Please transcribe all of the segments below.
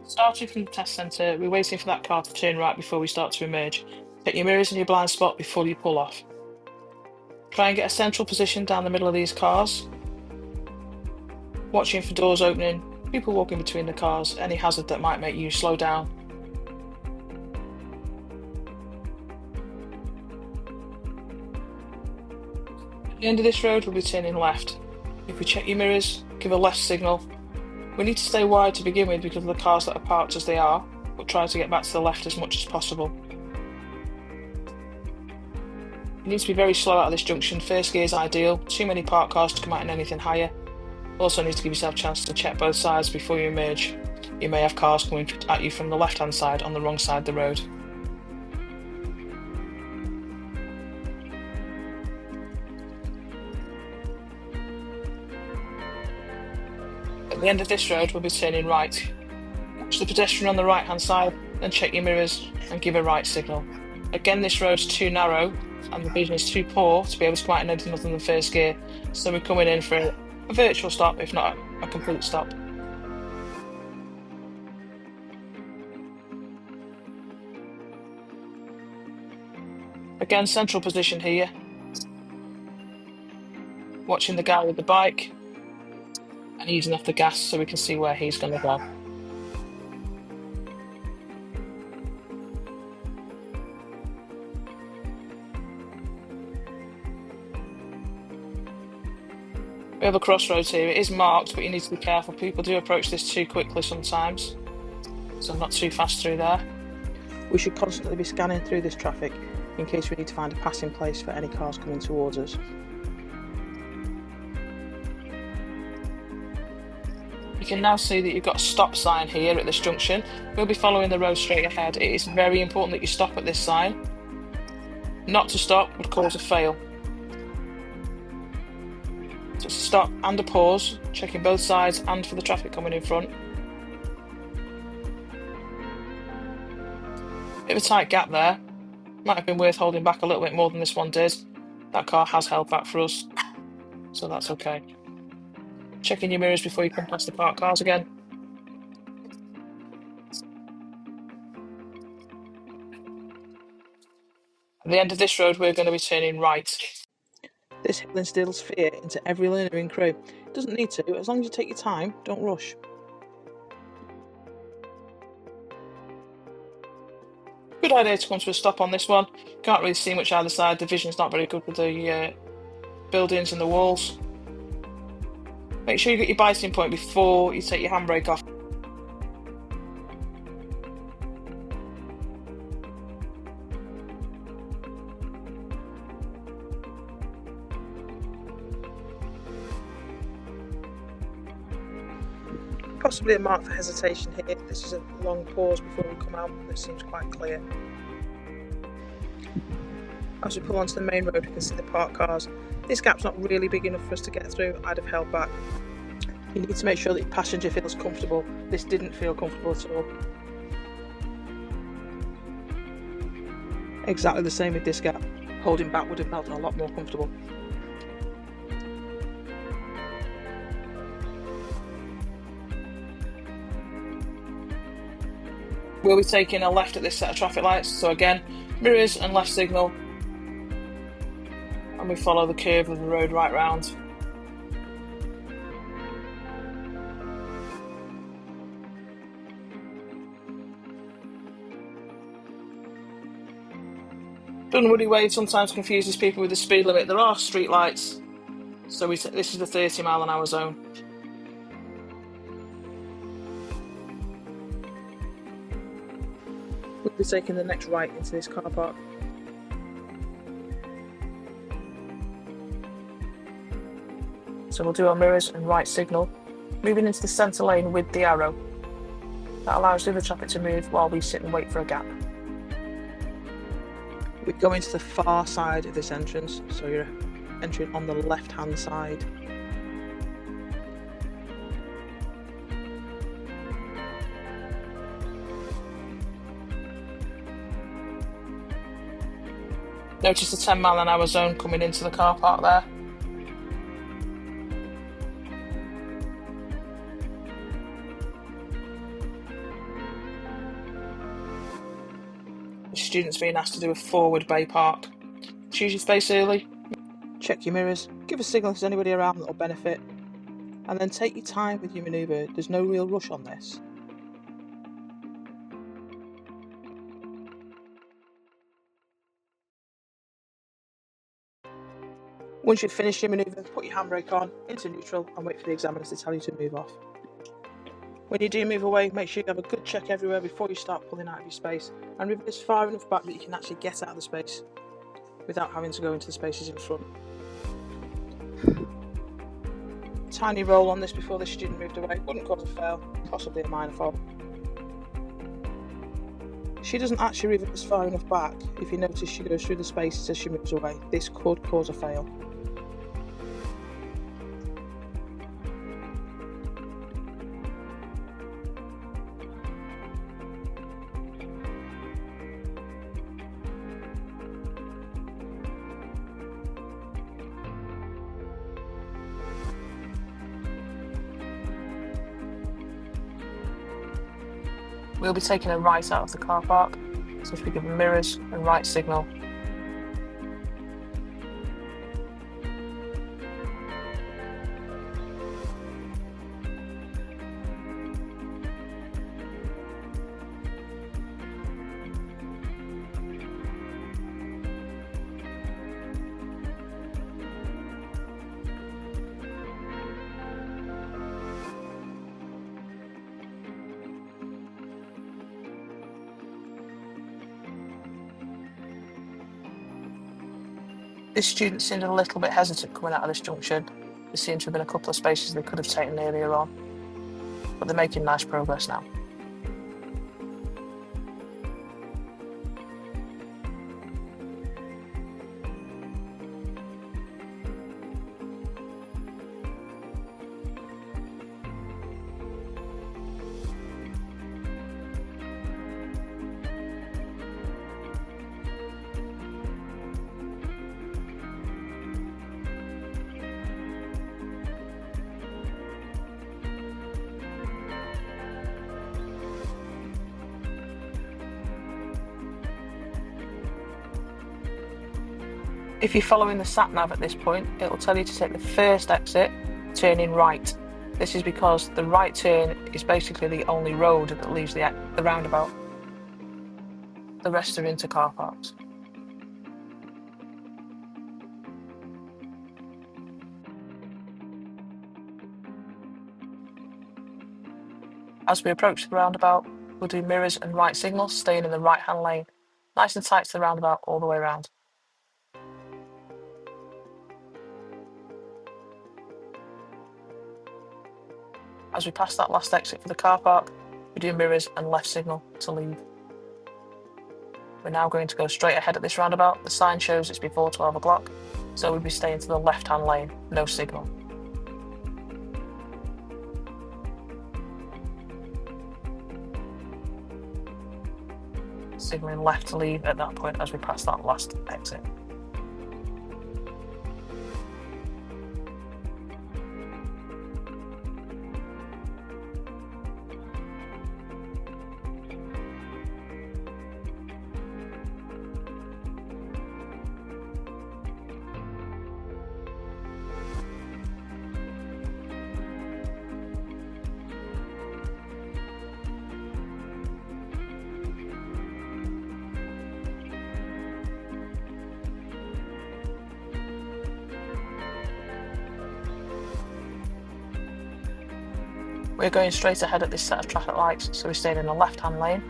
Starting from the test centre, we're waiting for that car to turn right before we start to emerge. Check your mirrors and your blind spot before you pull off. Try and get a central position down the middle of these cars, watching for doors opening, people walking between the cars, any hazard that might make you slow down. At the end of this road, we'll be turning left. If we check your mirrors, give a left signal. We need to stay wide to begin with because of the cars that are parked as they are, but try to get back to the left as much as possible. You need to be very slow out of this junction. First gear is ideal. Too many parked cars to come out in anything higher. Also need to give yourself a chance to check both sides before you emerge. You may have cars coming at you from the left-hand side on the wrong side of the road. At the end of this road, we'll be turning right. Watch the pedestrian on the right-hand side, then check your mirrors and give a right signal. Again, this road's too narrow and the vision is too poor to be able to come out in anything other than first gear, so we're coming in for a virtual stop, if not a complete stop. Again, central position here. Watching the guy with the bike and easing off the gas so we can see where he's going to go. We have a crossroads here. It is marked, but you need to be careful. People do approach this too quickly sometimes, so not too fast through there. We should constantly be scanning through this traffic in case we need to find a passing place for any cars coming towards us. You can now see that you've got a stop sign here at this junction. We'll be following the road straight ahead. It is very important that you stop at this sign. Not to stop would cause a fail. So it's a stop and a pause, checking both sides and for the traffic coming in front. Bit of a tight gap there. Might have been worth holding back a little bit more than this one did. That car has held back for us, so that's okay. Checking your mirrors before you come past the parked cars again. At the end of this road, we're going to be turning right. This hill instills fear into every learner in Crewe. It doesn't need to, as long as you take your time, don't rush. Good idea to come to a stop on this one. Can't really see much either side. The vision's not very good with the buildings and the walls. Make sure you get your biting point before you take your handbrake off. Possibly a mark for hesitation here. This is a long pause before we come out. This seems quite clear. As we pull onto the main road, we can see the parked cars. This gap's not really big enough for us to get through. I'd have held back. You need to make sure that your passenger feels comfortable. This didn't feel comfortable at all. Exactly the same with this gap. Holding back would have felt a lot more comfortable. We'll be taking a left at this set of traffic lights, so again, mirrors and left signal, and we follow the curve of the road right round. Dunwoody Way sometimes confuses people with the speed limit. There are street lights, so this is the 30-mile-an-hour zone. We'll be taking the next right into this car park. So we'll do our mirrors and right signal, moving into the centre lane with the arrow. That allows the other traffic to move while we sit and wait for a gap. We go into the far side of this entrance, so you're entering on the left-hand side. Notice the 10-mile-an-hour zone coming into the car park there. student's being asked to do a forward bay park. Choose your space early, check your mirrors, give a signal if there's anybody around that will benefit, and then take your time with your manoeuvre. There's no real rush on this. Once you've finished your manoeuvre, put your handbrake on, into neutral, and wait for the examiners to tell you to move off. When you do move away, make sure you have a good check everywhere before you start pulling out of your space, and reverse far enough back that you can actually get out of the space without having to go into the spaces in front. Tiny roll on this before the student moved away wouldn't cause a fail, possibly a minor fault. She doesn't actually reverse far enough back. If you notice she goes through the spaces as she moves away, this could cause a fail. We'll be taking a right out of the car park, so if we give them mirrors and right signal. This student seemed a little bit hesitant coming out of this junction. There seemed to have been a couple of spaces they could have taken earlier on, but they're making nice progress now. If you're following the sat-nav at this point, it will tell you to take the first exit, turning right. This is because the right turn is basically the only road that leaves the roundabout. The rest are into car parks. As we approach the roundabout, we'll do mirrors and right signals, staying in the right-hand lane, nice and tight to the roundabout all the way around. As we pass that last exit for the car park, we do mirrors and left signal to leave. We're now going to go straight ahead at this roundabout. The sign shows it's before 12 o'clock, so we'll be staying to the left-hand lane, no signal. Signalling left to leave at that point as we pass that last exit. We're going straight ahead at this set of traffic lights, so we're staying in the left-hand lane.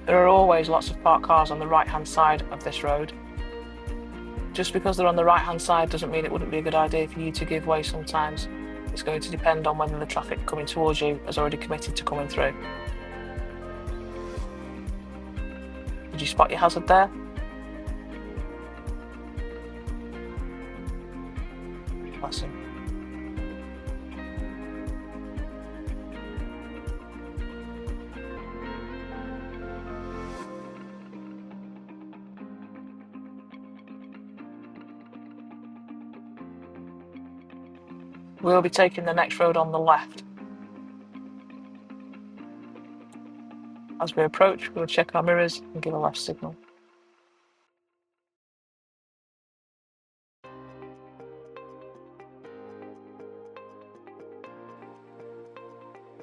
There are always lots of parked cars on the right-hand side of this road. just because they're on the right hand side doesn't mean it wouldn't be a good idea for you to give way sometimes. It's going to depend on whether the traffic coming towards you has already committed to coming through. Did you spot your hazard there? Bless him. We'll be taking the next road on the left. As we approach, we'll check our mirrors and give a left signal.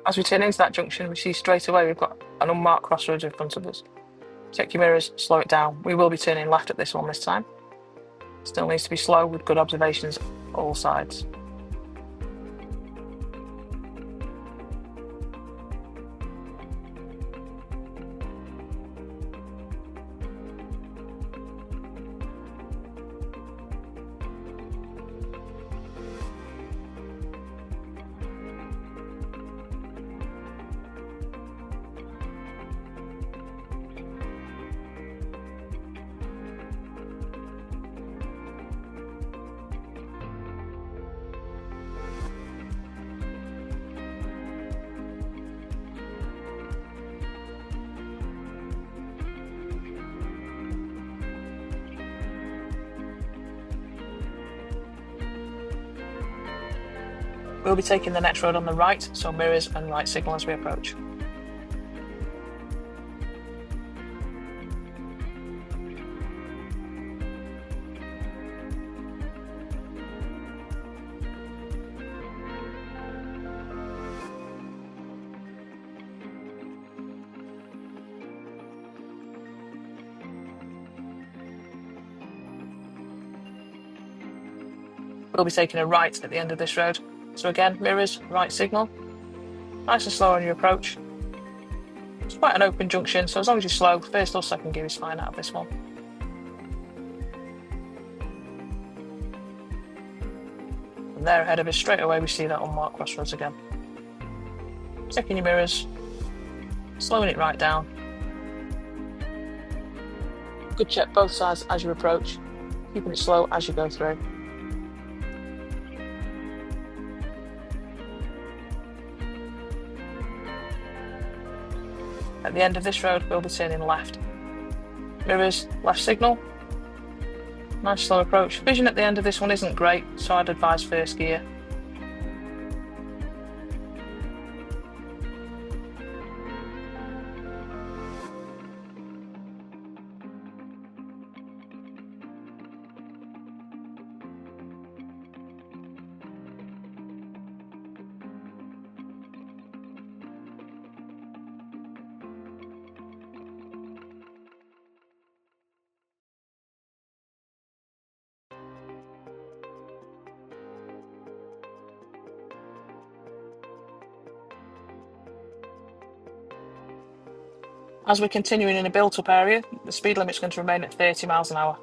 As we turn into that junction, we see straight away we've got an unmarked crossroads in front of us. Check your mirrors, slow it down. We will be turning left at this one this time. Still needs to be slow with good observations all sides. We'll be taking the next road on the right, so mirrors and right signal as we approach. We'll be taking a right at the end of this road. So again, mirrors, right signal. Nice and slow on your approach. It's quite an open junction, so as long as you're slow, first or second gear is fine out of this one. And there ahead of us, straight away we see that unmarked crossroads again. Checking your mirrors, slowing it right down. Good check both sides as you approach, keeping it slow as you go through. At the end of this road, we'll be turning left. Mirrors, left signal. Nice slow approach. Vision at the end of this one isn't great, so I'd advise first gear. As we're continuing in a built-up area, the speed limit's going to remain at 30 miles an hour.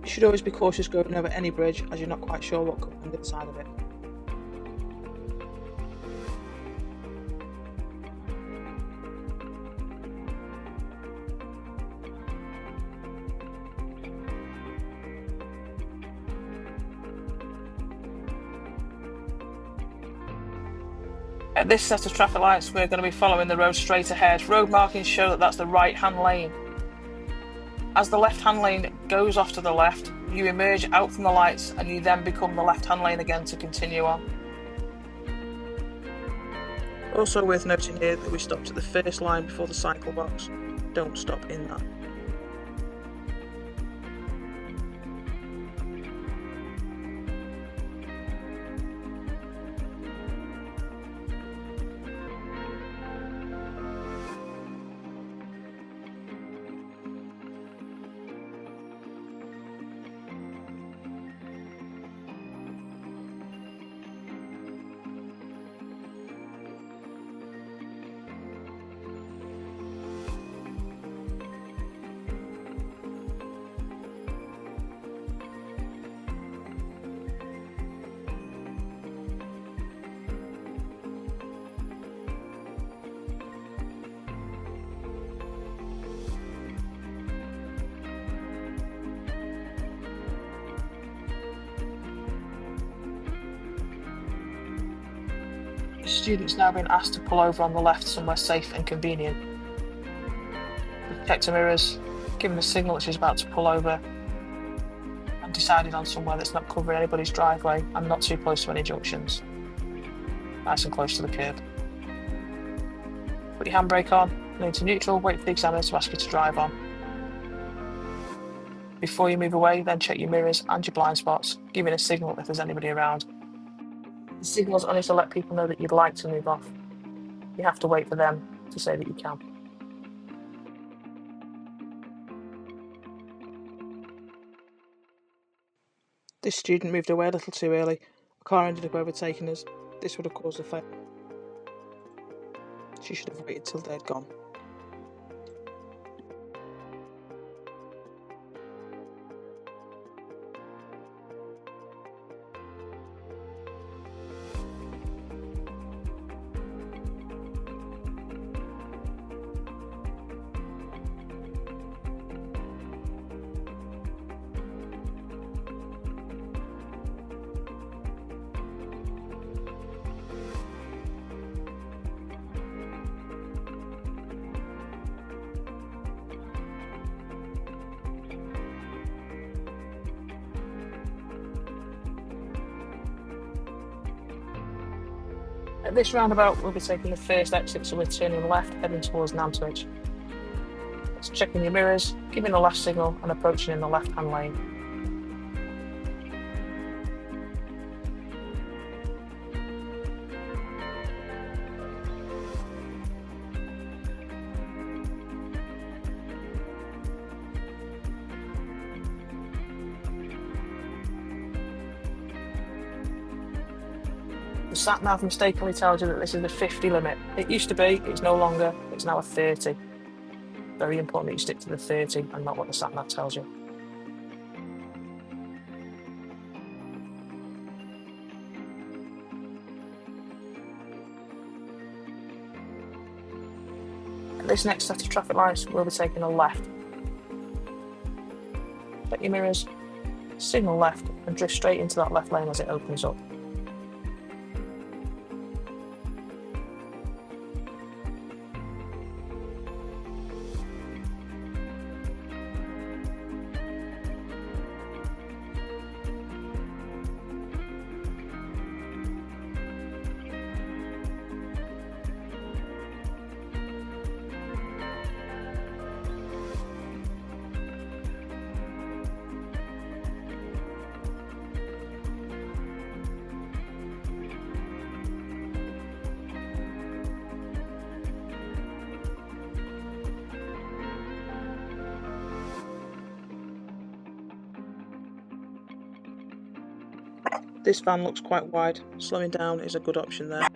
You should always be cautious going over any bridge, as you're not quite sure what could be on the other side of it. At this set of traffic lights, we're going to be following the road straight ahead. Road markings show that that's the right-hand lane. As the left-hand lane goes off to the left, you emerge out from the lights and you then become the left-hand lane again to continue on. Also worth noting here that we stopped at the first line before the cycle box. Don't stop in that. The student's now been asked to pull over on the left somewhere safe and convenient. We've checked her mirrors, given a signal that she's about to pull over, and decided on somewhere that's not covering anybody's driveway and not too close to any junctions. Nice and close to the curb. Put your handbrake on, lean to neutral, wait for the examiner to ask you to drive on. Before you move away, then check your mirrors and your blind spots, giving a signal if there's anybody around. The signal's only to let people know that you'd like to move off. You have to wait for them to say that you can. This student moved away a little too early. A car ended up overtaking us. This would have caused a fail. She should have waited till they'd gone. At this roundabout, we'll be taking the first exit, so we're turning left, heading towards Nantwich. It's checking your mirrors, giving the last signal, and approaching in the left-hand lane. The sat-nav mistakenly tells you that this is the 50 limit. It used to be, it's no longer, it's now a 30. Very important that you stick to the 30 and not what the sat-nav tells you. At this next set of traffic lights, we'll be taking a left. Check your mirrors, signal left, and drift straight into that left lane as it opens up. This van looks quite wide. Slowing down is a good option there.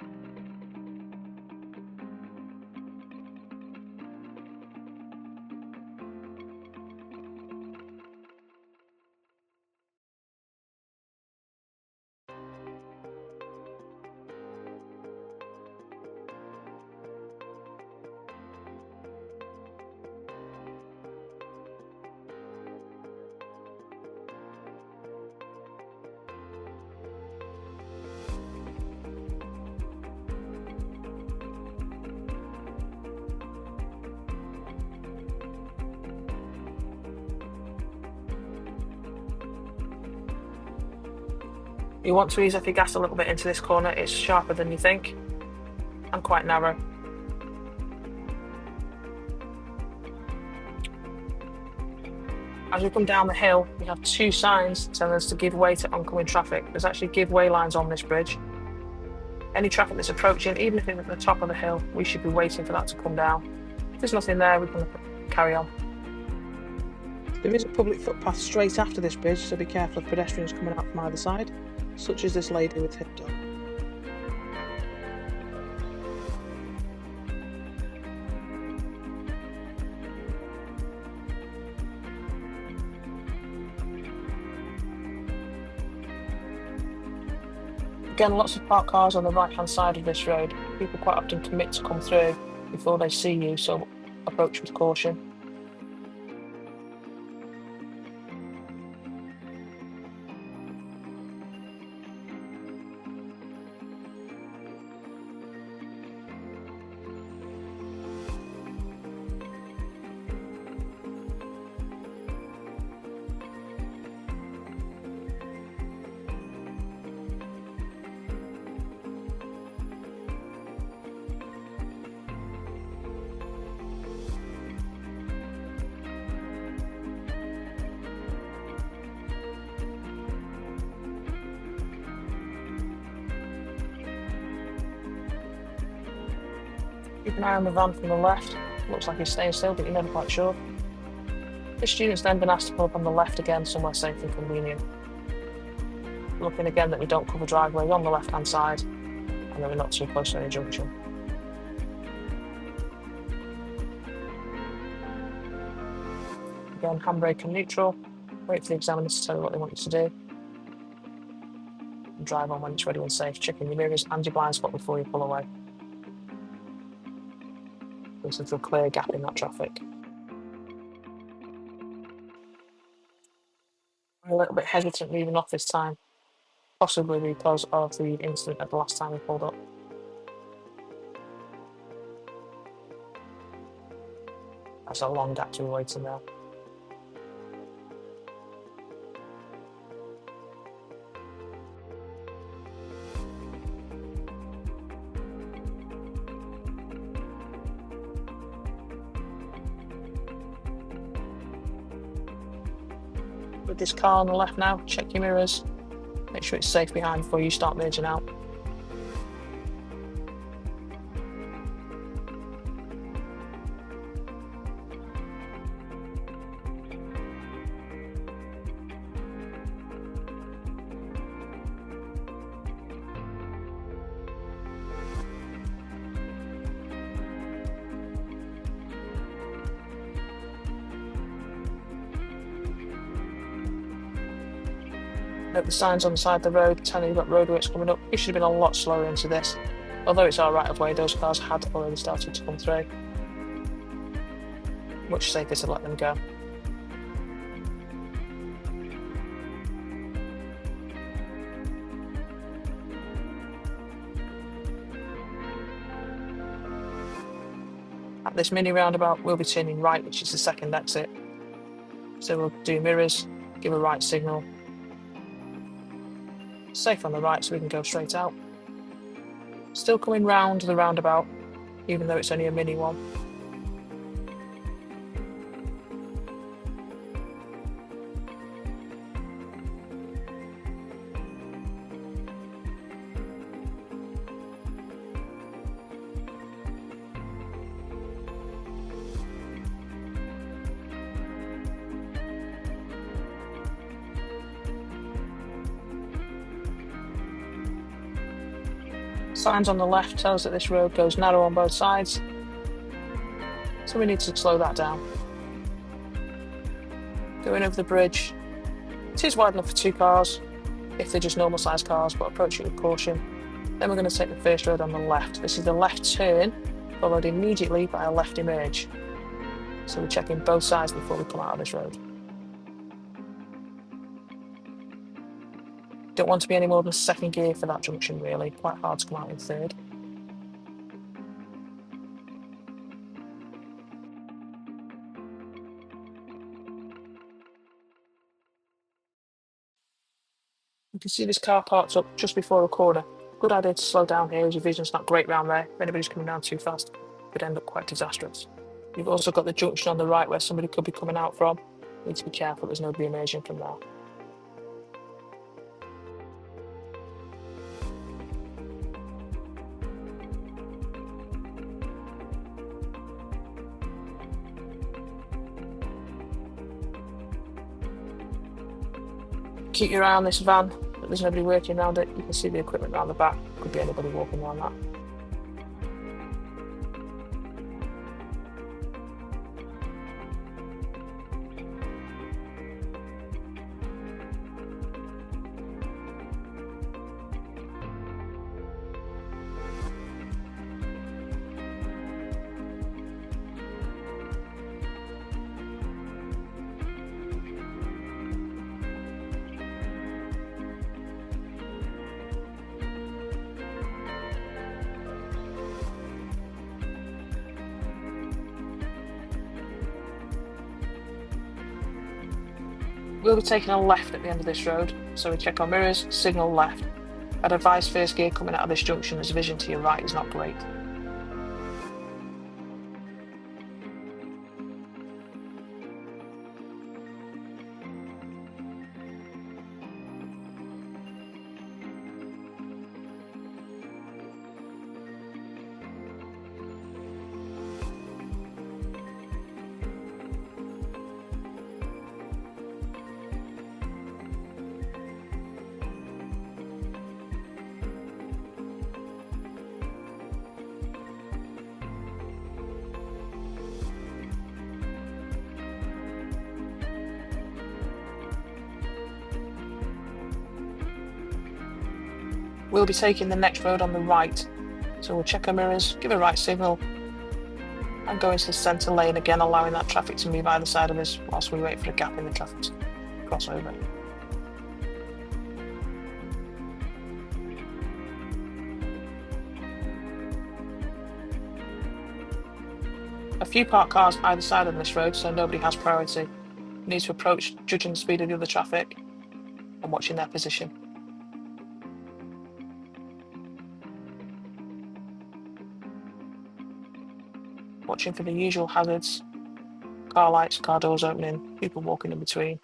You want to ease off your gas a little bit into this corner. It's sharper than you think and quite narrow. As we come down the hill, we have two signs telling us to give way to oncoming traffic. There's actually give way lines on this bridge. Any traffic that's approaching, even if it's at the top of the hill, we should be waiting for that to come down. If there's nothing there, we can carry on. There is a public footpath straight after this bridge, so be careful of pedestrians coming out from either side, such as this lady with her dog. Again, lots of parked cars on the right hand side of this road. People quite often commit to come through before they see you, so approach with caution. Keep an eye on the van from the left. Looks like he's staying still, but you're never quite sure. This student's then been asked to pull up on the left again, somewhere safe and convenient. Looking again that we don't cover driveways on the left-hand side, and that we're not too close to any junction. Again, handbrake and neutral. Wait for the examiners to tell you what they want you to do. And drive on when it's ready and safe, checking your mirrors and your blind spot before you pull away. This is a clear gap in that traffic. We're a little bit hesitant moving off this time, possibly because of the incident at the last time we pulled up. That's a long gap to be waiting there. With this car on the left now, check your mirrors, make sure it's safe behind before you start merging out. Note the signs on the side of the road telling you got roadworks coming up. You should have been a lot slower into this. Although it's our right of way, those cars had already started to come through. Much safer to let them go. At this mini roundabout, we'll be turning right, which is the second exit. So we'll do mirrors, give a right signal. Safe on the right so we can go straight out. Still coming round the roundabout, even though it's only a mini one. Signs on the left tell us that this road goes narrow on both sides, so we need to slow that down. Going over the bridge, it is wide enough for two cars, if they're just normal sized cars, but approach it with caution. Then we're going to take the first road on the left. This is the left turn, followed immediately by a left emerge. So we're checking both sides before we come out of this road. Don't want to be any more than second gear for that junction really, quite hard to come out in third. You can see this car parked up just before a corner. Good idea to slow down here as your vision's not great round there. If anybody's coming down too fast, it could end up quite disastrous. You've also got the junction on the right where somebody could be coming out from. You need to be careful there's nobody emerging from there. Keep your eye on this van, but there's nobody working around it. You can see the equipment around the back. Could be anybody walking around that. We'll be taking a left at the end of this road, so we check our mirrors, signal left. I'd advise first gear coming out of this junction as vision to your right is not great. We'll be taking the next road on the right. So we'll check our mirrors, give a right signal, and go into the centre lane again, allowing that traffic to move either side of us whilst we wait for a gap in the traffic to cross over. A few parked cars either side on this road, so nobody has priority. You need to approach judging the speed of the other traffic and watching their position. Watching for the usual hazards, car lights, car doors opening, people walking in between.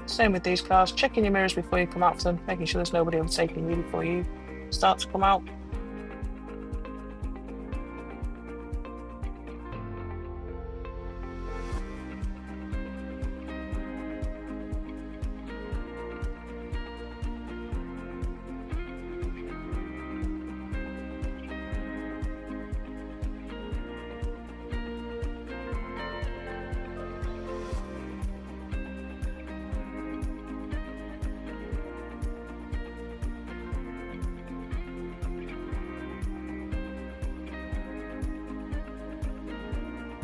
Same with these cars, checking your mirrors before you come out for them, making sure there's nobody overtaking you before you start to come out.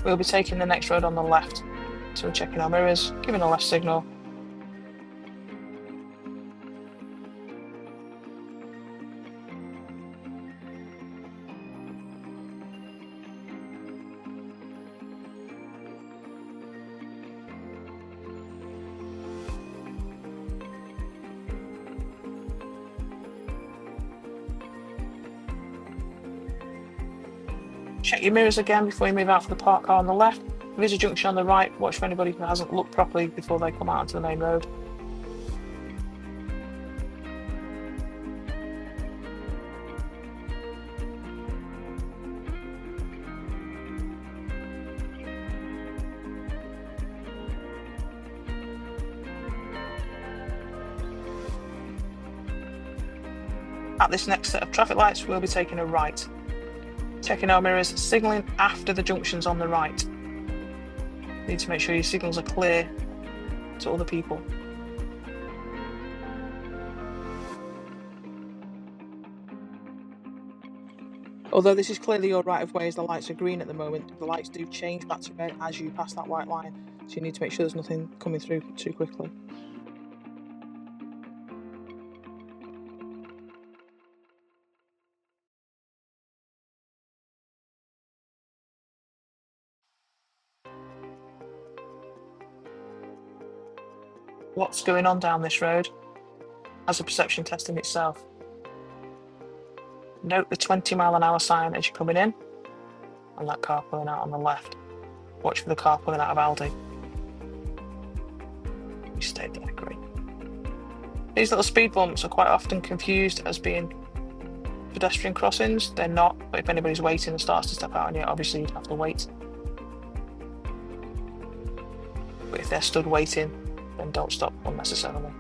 We'll be taking the next road on the left, so we're checking our mirrors, giving a left signal. Check your mirrors again before you move out for the parked car on the left. If there's a junction on the right, watch for anybody who hasn't looked properly before they come out onto the main road. At this next set of traffic lights, we'll be taking a right. Checking our mirrors, signalling after the junctions on the right. You need to make sure your signals are clear to other people. Although this is clearly your right of way as the lights are green at the moment, the lights do change back to red as you pass that white line, so you need to make sure there's nothing coming through too quickly. What's going on down this road as a perception test in itself. Note the 20-mile-an-hour sign as you're coming in and that car pulling out on the left. Watch for the car pulling out of Aldi. You stayed there, great. These little speed bumps are quite often confused as being pedestrian crossings. They're not, but if anybody's waiting and starts to step out on you, obviously you'd have to wait. But if they're stood waiting, then don't stop unnecessarily.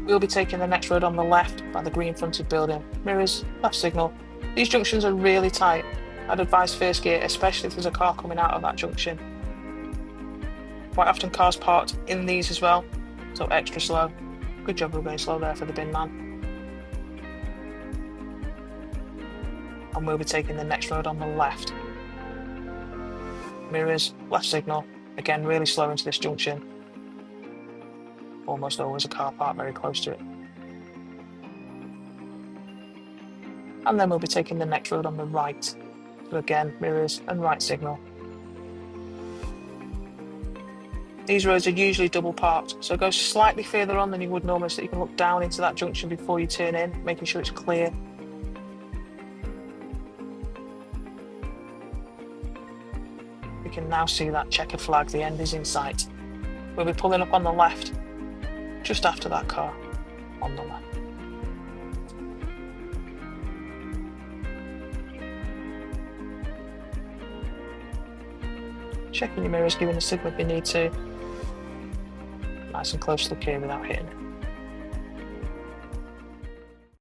We'll be taking the next road on the left by the green fronted building. Mirrors, left signal. These junctions are really tight. I'd advise first gear, especially if there's a car coming out of that junction. Quite often cars parked in these as well, so extra slow. Good job of going slow there for the bin man. And we'll be taking the next road on the left. Mirrors, left signal. Again, really slow into this junction. almost always a car park very close to it. And then we'll be taking the next road on the right. So again, mirrors and right signal. These roads are usually double parked, so go slightly further on than you would normally so you can look down into that junction before you turn in, making sure it's clear. We can now see that checkered flag, the end is in sight. We'll be pulling up on the left, just after that car, on the left. Checking your mirrors, giving a signal if you need to. Nice and close to the curb without hitting it.